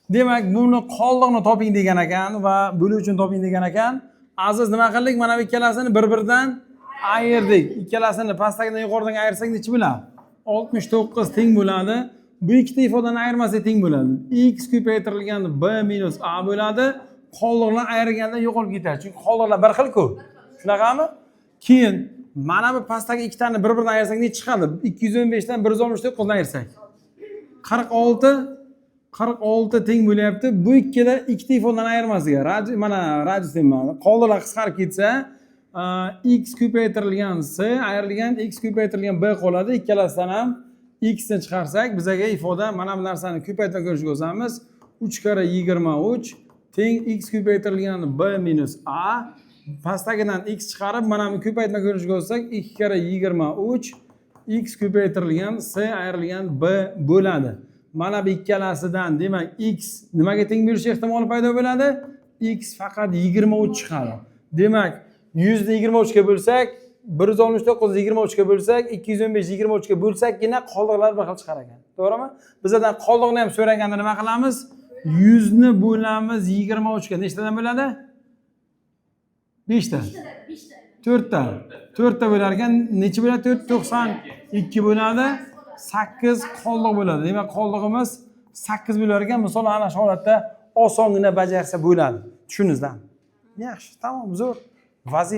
Demak, buni qoldiqni toping degan ekan va bo'luvchini toping degan ekan. Aziz nima qildik? Mana bu ikkalasini bir-biridan ayirdik. Ikkalasini pastdagidan yuqoridan ayirsak necha bo'ladi? 69 teng bo'ladi. Bu ikkita ifodani ayirmasak teng bo'ladi. X ko'paytirilgan b minus a bo'ladi. Qoldiqlar ayirganda yo'qolib ketadi. Chunki qoldiqlar bir xil-ku. Shunaqami? Keyin mana bu pastdagi ikkitani bir-biridan ayirsak necha chiqadi? 215 dan 169 dan ayirsak 46 teng bo'lyapti. Bu ikkita ifodani ayirmasiga mana radius deyman. Qoldiqlar qisqarib ketsa, x ko'paytirilgan c ayrilgan x ko'paytirilgan b qoladi. Ikkalasidan ham x ni chiqarsak, bizaga ifoda mana bu narsani ko'paytirib ko'rishga o'zamiz. 3 kara 23 teng x ko'paytirilgan b minus a. Pastdagidan x chiqarib, mana bu ko'paytirib ko'rishga o'tsak, 2 kara 23 x ko'paytirilgan c ayrilgan b bo'ladi. Mana bu ikkalasidan demak x nimaga teng bo'lishi ehtimoli paydo bo'ladi? X faqat 23 chiqadi. Demak, 100 ni 23 ga bo'lsak, 169 ni 23 ga bo'lsak, 215 ni 23 ga bo'lsakgina qoldiqlar bir xil chiqar ekan. To'g'rimi? Bizdan qoldiqni ham so'raganda nima qilamiz? 100 ni bo'lamiz 23 ga nechtadan bo'ladi? 5 ta. 4 ta. 4 ta bo'lar ekan, necha bo'ladi? 92 bo'ladi. 8 qoldiq bo'ladi. Demak, qoldig'imiz 8 bo'lar ekan. Misol ana shu holatda osongina bajarsa bo'ladi. Tushundingizmi? Yaxshi, tamom, zo'r. Vazifa